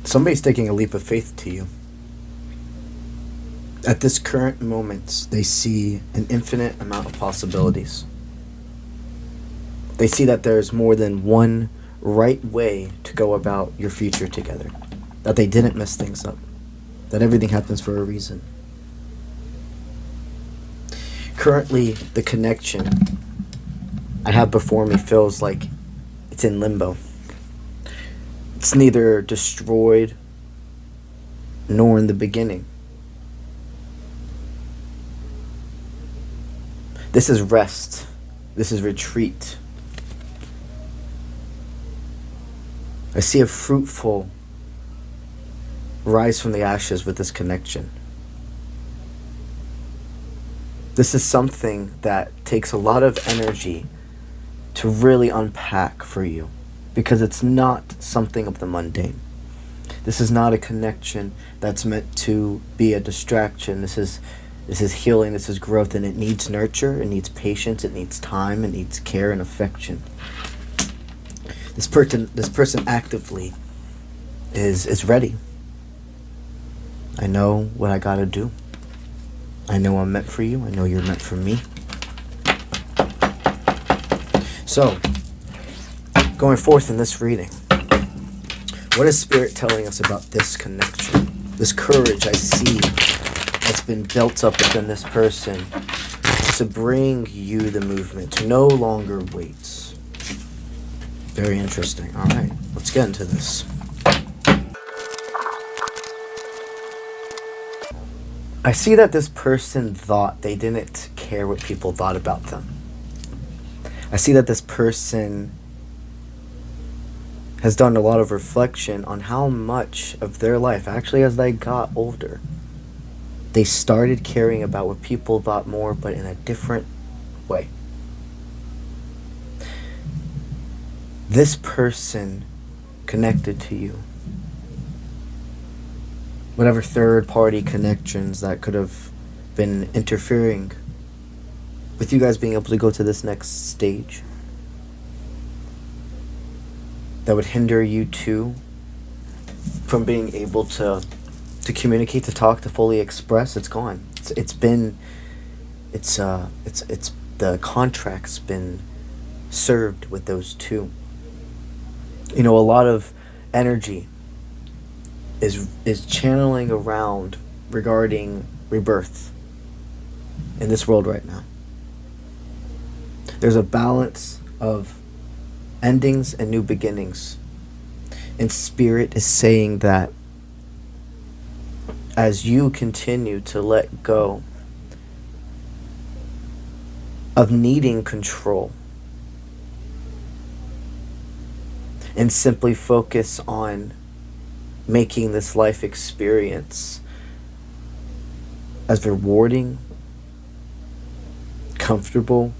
Somebody's taking a leap of faith to you. At this current moment, they see an infinite amount of possibilities. They see that there's more than one right way to go about your future together. That they didn't mess things up. That everything happens for a reason. Currently, the connection I have before me feels like it's in limbo. It's neither destroyed nor in the beginning. This is rest. This is retreat. I see a fruitful rise from the ashes with this connection. This is something that takes a lot of energy to really unpack for you, because it's not something of the mundane. This is not a connection that's meant to be a distraction. This is healing, this is growth, and it needs nurture, it needs patience, it needs time, it needs care and affection. This person actively is ready. I know what I gotta do. I know I'm meant for you. I know you're meant for me. So, going forth in this reading, what is Spirit telling us about this connection? This courage I see that's been built up within this person to bring you the movement, to no longer wait. Very interesting. All right, let's get into this. I see that this person thought they didn't care what people thought about them. I see that this person has done a lot of reflection on how much of their life, actually as they got older, they started caring about what people thought more, but in a different way. This person connected to you. Whatever third-party connections that could have been interfering with you guys being able to go to this next stage, that would hinder you too from being able to communicate, to talk, to fully express, it's gone. The contract's been served with those two. You know, a lot of energy is channeling around regarding rebirth in this world right now. There's a balance of endings and new beginnings. And Spirit is saying that as you continue to let go of needing control and simply focus on making this life experience as rewarding, comfortable,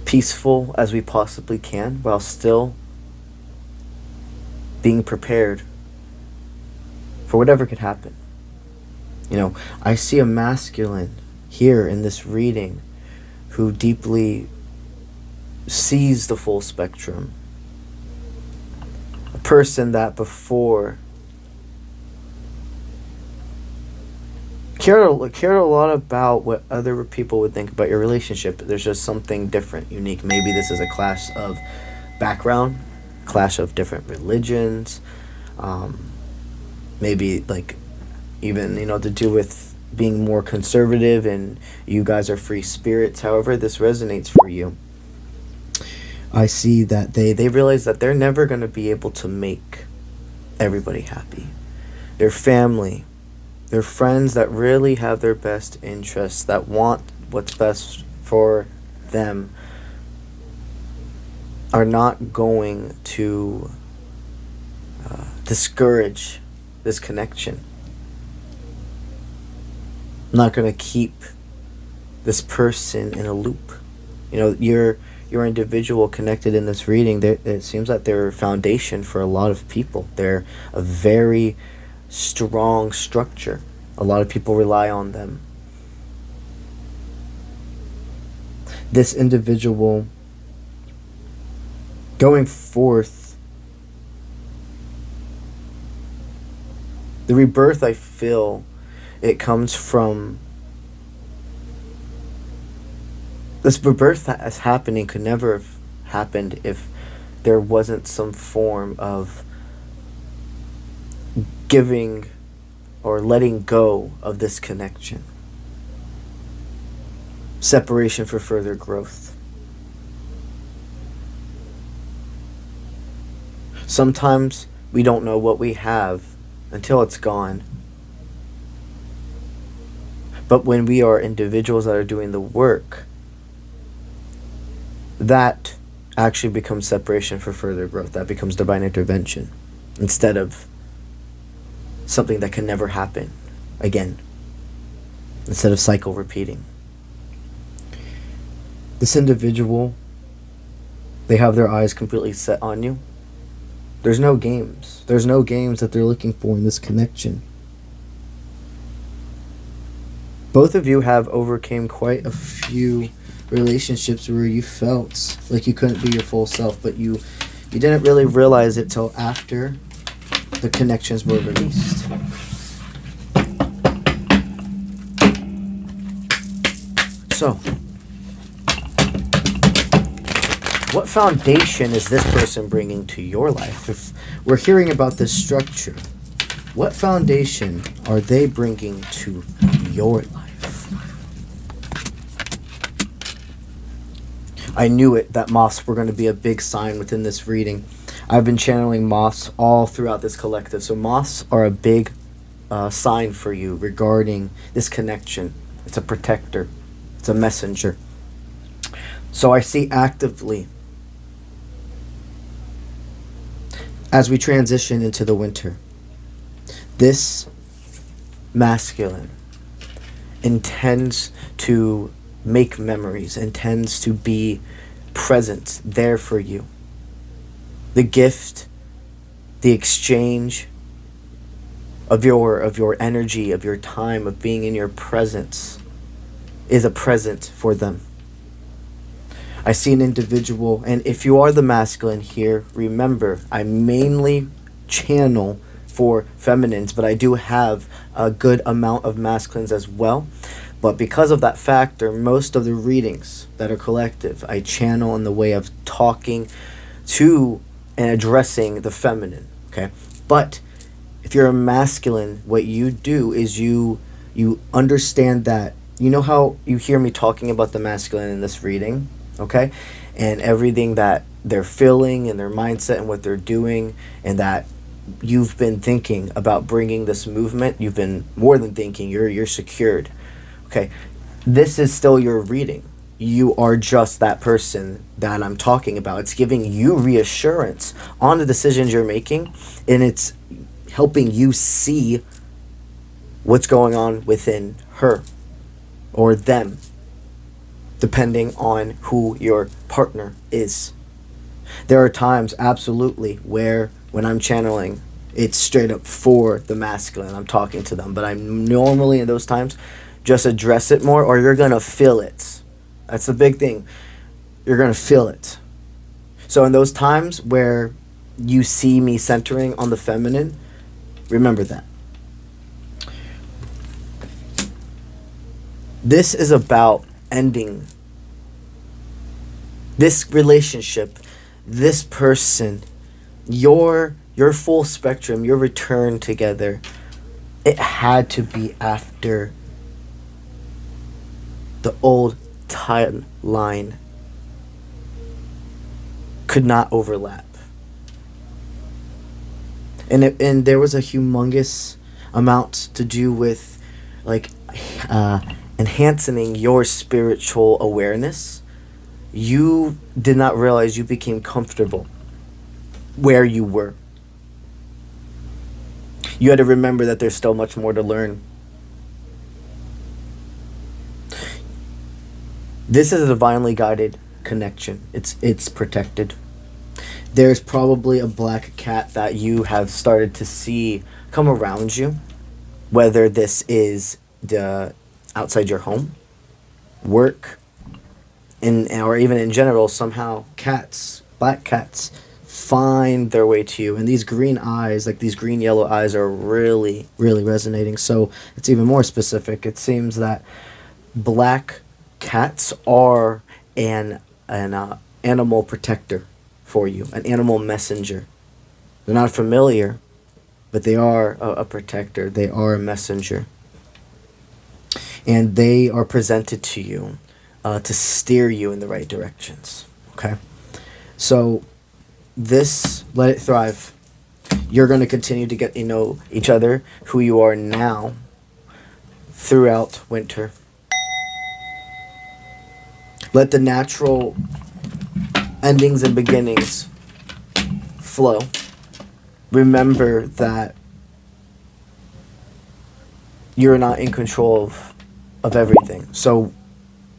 peaceful as we possibly can, while still being prepared for whatever could happen. You know, I see a masculine here in this reading who deeply sees the full spectrum. A person that before cared a lot about what other people would think about your relationship. There's just something different, unique. Maybe this is a clash of background, clash of different religions, maybe like even, you know, to do with being more conservative and you guys are free spirits. However this resonates for you, I see that they realize that they're never going to be able to make everybody happy. Their family, their friends that really have their best interests, that want what's best for them, are not going to discourage this connection. Not going to keep this person in a loop. You know, your individual connected in this reading, it seems like they're a foundation for a lot of people. They're a very strong structure. A lot of people rely on them. This individual going forth The rebirth, I feel, it comes from this rebirth that is happening could never have happened if there wasn't some form of giving or letting go of this connection. Separation for further growth. Sometimes we don't know what we have until it's gone. But when we are individuals that are doing the work, that actually becomes separation for further growth. That becomes divine intervention instead of something that can never happen again, instead of cycle repeating. This individual, they have their eyes completely set on you. There's no games. There's no games that they're looking for in this connection. Both of you have overcame quite a few relationships where you felt like you couldn't be your full self, but you didn't really realize it till after the connections were released. So, what foundation is this person bringing to your life? If we're hearing about this structure, what foundation are they bringing to your life? I knew it, that moths were going to be a big sign within this reading. I've been channeling moths all throughout this collective. So moths are a big sign for you regarding this connection. It's a protector. It's a messenger. So I see actively, as we transition into the winter, this masculine intends to make memories, intends to be present there for you. The gift, the exchange of your energy, of your time, of being in your presence is a present for them. I see an individual, and if you are the masculine here, remember, I mainly channel for feminines, but I do have a good amount of masculines as well. But because of that factor, most of the readings that are collective, I channel in the way of talking to and addressing the feminine, okay? But if you're a masculine, what you do is you understand that, you know how you hear me talking about the masculine in this reading, okay? And everything that they're feeling and their mindset and what they're doing, and that you've been thinking about bringing this movement. You've been more than thinking, you're secured. Okay, this is still your reading. You are just that person that I'm talking about. It's giving you reassurance on the decisions you're making, and it's helping you see what's going on within her or them, depending on who your partner is. There are times, absolutely, where when I'm channeling, it's straight up for the masculine. I'm talking to them, but I'm normally in those times just address it more, or you're gonna feel it. That's the big thing. You're gonna feel it. So in those times where you see me centering on the feminine, remember that. This is about ending this relationship, this person, your full spectrum, your return together. It had to be after the old timeline could not overlap. And there was a humongous amount to do with like enhancing your spiritual awareness. You did not realize you became comfortable where you were. You had to remember that there's still much more to learn. This is a divinely guided connection. It's protected. There's probably a black cat that you have started to see come around you, whether this is the outside your home, work, or even in general. Somehow cats, black cats, find their way to you. And these green eyes, like these green yellow eyes, are really, really resonating. So it's even more specific. It seems that black cats are an animal protector for you, an animal messenger. They're not familiar, but they are a protector. They are a messenger. And they are presented to you to steer you in the right directions. Okay? So this, let it thrive. You're going to continue to get to know each other, who you are now, throughout winter. Let the natural endings and beginnings flow. Remember that you're not in control of everything. So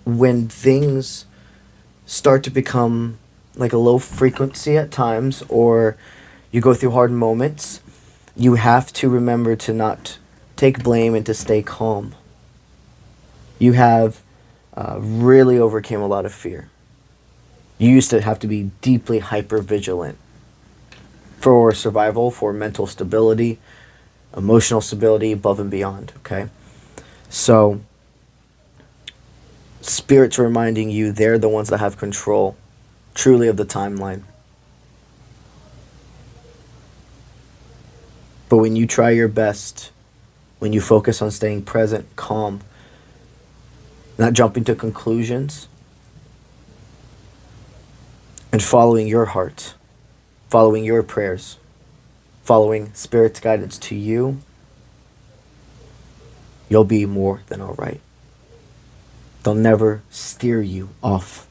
when things start to become like a low frequency at times, or you go through hard moments, you have to remember to not take blame and to stay calm. You have really overcame a lot of fear. You used to have to be deeply hyper vigilant for survival, for mental stability, emotional stability, above and beyond. Okay, so spirits are reminding you they're the ones that have control truly of the timeline. But when you try your best, when you focus on staying present, calm, not jumping to conclusions, and following your heart, following your prayers, following Spirit's guidance to you, you'll be more than all right. They'll never steer you off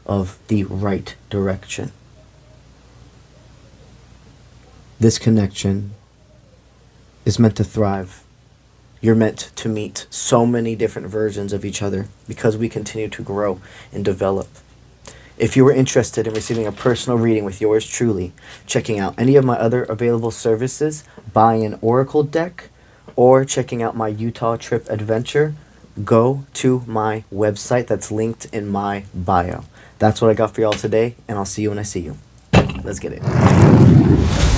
of the right direction. This connection is meant to thrive. You're meant to meet so many different versions of each other because we continue to grow and develop. If you were interested in receiving a personal reading with yours truly, checking out any of my other available services, buying an oracle deck, or checking out my Utah trip adventure, go to my website that's linked in my bio. That's what I got for y'all today, and I'll see you when I see you. Let's get it.